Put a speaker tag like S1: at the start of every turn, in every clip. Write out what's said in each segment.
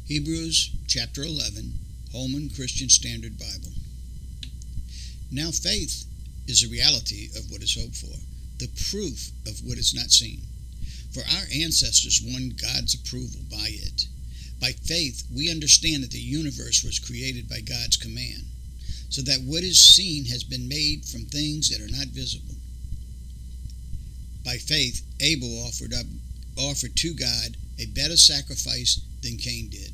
S1: Hebrews chapter 11, Holman Christian Standard Bible. Now faith is a reality of what is hoped for, the proof of what is not seen. For our ancestors won God's approval by it. By faith, we understand that the universe was created by God's command, so that what is seen has been made from things that are not visible. By faith, Abel offered to God a better sacrifice than Cain did.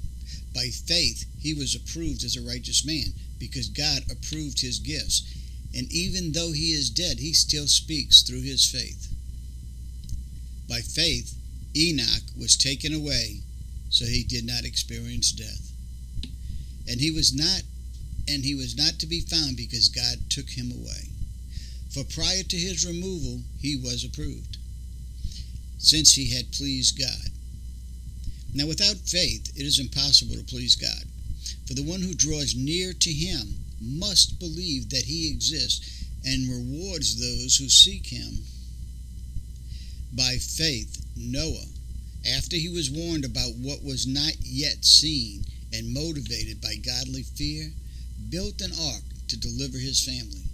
S1: By faith, he was approved as a righteous man, because God approved his gifts. And even though he is dead, he still speaks through his faith. By faith, Enoch was taken away, so he did not experience death. And he was not to be found, because God took him away. For prior to his removal, he was approved, since he had pleased God. Now without faith, it is impossible to please God. For the one who draws near to him must believe that he exists and rewards those who seek him. By faith, Noah, after he was warned about what was not yet seen and motivated by godly fear, built an ark to deliver his family.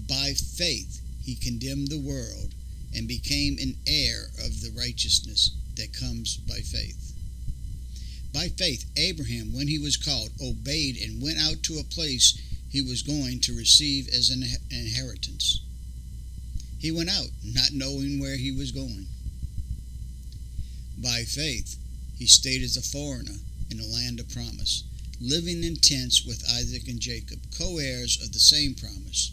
S1: By faith, he condemned the world and became an heir of the righteousness that comes by faith. By faith, Abraham, when he was called, obeyed and went out to a place he was going to receive as an inheritance. He went out, not knowing where he was going. By faith, he stayed as a foreigner in the land of promise, living in tents with Isaac and Jacob, co-heirs of the same promise.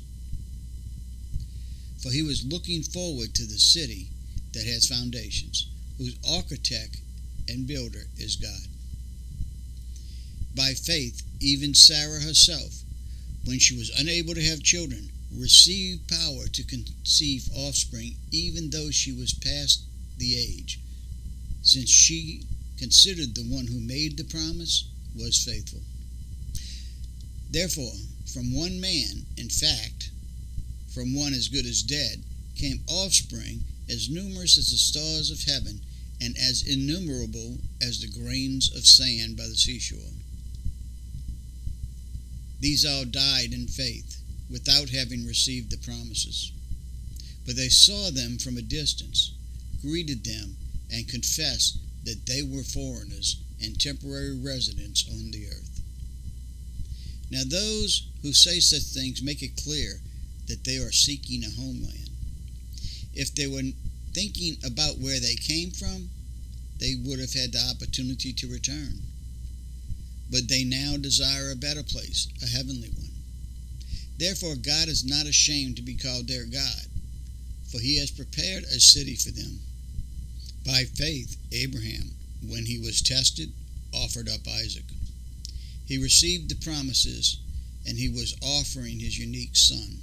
S1: For he was looking forward to the city that has foundations, whose architect and builder is God. By faith, even Sarah herself, when she was unable to have children, received power to conceive offspring, even though she was past the age, since she considered the one who made the promise was faithful. Therefore, from one man, in fact, from one as good as dead, came offspring as numerous as the stars of heaven and as innumerable as the grains of sand by the seashore. These all died in faith, without having received the promises. But they saw them from a distance, greeted them, and confessed that they were foreigners and temporary residents on the earth. Now those who say such things make it clear that they are seeking a homeland. If they were thinking about where they came from, they would have had the opportunity to return. But they now desire a better place, a heavenly one. Therefore God is not ashamed to be called their God, for he has prepared a city for them. By faith, Abraham, when he was tested, offered up Isaac. He received the promises, and he was offering his unique son.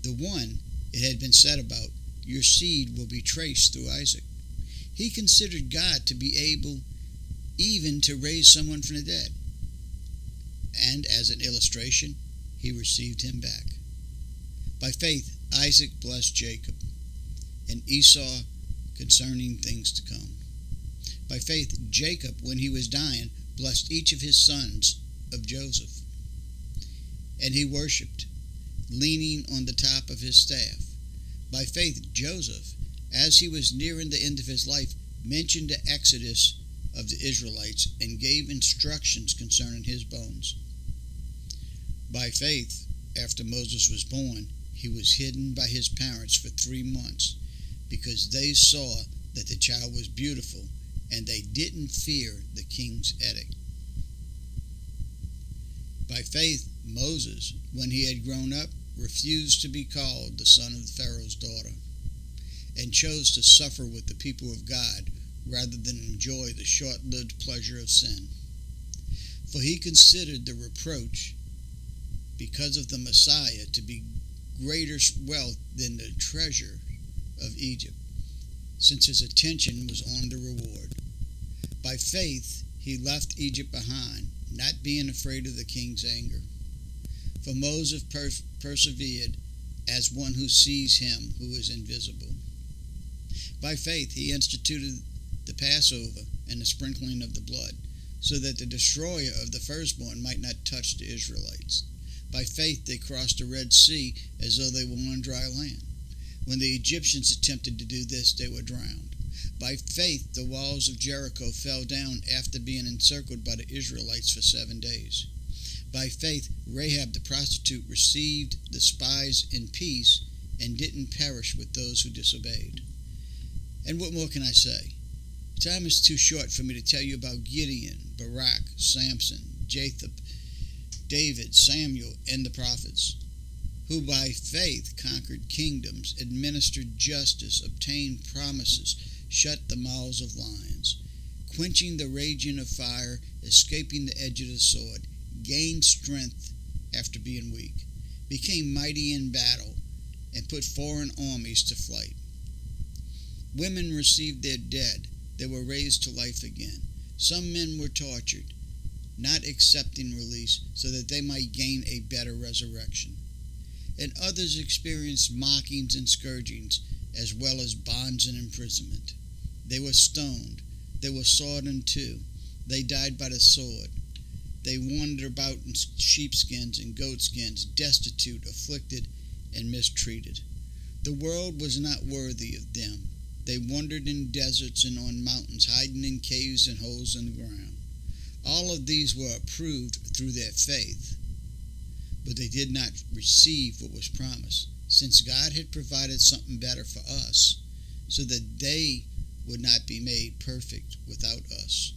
S1: The one, it had been said about, your seed will be traced through Isaac. He considered God to be able even to raise someone from the dead. And as an illustration, he received him back. By faith, Isaac blessed Jacob and Esau concerning things to come. By faith, Jacob, when he was dying, blessed each of his sons of Joseph. And he worshipped, leaning on the top of his staff. By faith, Joseph, as he was nearing the end of his life, mentioned the exodus of the Israelites and gave instructions concerning his bones. By faith, after Moses was born, he was hidden by his parents for 3 months, because they saw that the child was beautiful, and they didn't fear the king's edict. By faith, Moses, when he had grown up, refused to be called the son of Pharaoh's daughter, and chose to suffer with the people of God rather than enjoy the short-lived pleasure of sin. For he considered the reproach because of the Messiah to be greater wealth than the treasure of Egypt, since his attention was on the reward. By faith he left Egypt behind, not being afraid of the king's anger. For Moses persevered as one who sees him who is invisible. By faith he instituted the Passover and the sprinkling of the blood, so that the destroyer of the firstborn might not touch the Israelites. By faith they crossed the Red Sea as though they were on dry land. When the Egyptians attempted to do this, they were drowned. By faith the walls of Jericho fell down after being encircled by the Israelites for 7 days. By faith Rahab the prostitute received the spies in peace and didn't perish with those who disobeyed. And what more can I say? Time is too short for me to tell you about Gideon, Barak, Samson, Japheth, David, Samuel, and the prophets, who by faith conquered kingdoms, administered justice, obtained promises, shut the mouths of lions, quenching the raging of fire, escaping the edge of the sword, gained strength after being weak, became mighty in battle, and put foreign armies to flight. Women received their dead. They were raised to life again. Some men were tortured, not accepting release so that they might gain a better resurrection. And others experienced mockings and scourgings, as well as bonds and imprisonment. They were stoned. They were sawed in two. They died by the sword. They wandered about in sheepskins and goatskins, destitute, afflicted, and mistreated. The world was not worthy of them. They wandered in deserts and on mountains, hiding in caves and holes in the ground. All of these were approved through their faith, but they did not receive what was promised, since God had provided something better for us, so that they would not be made perfect without us.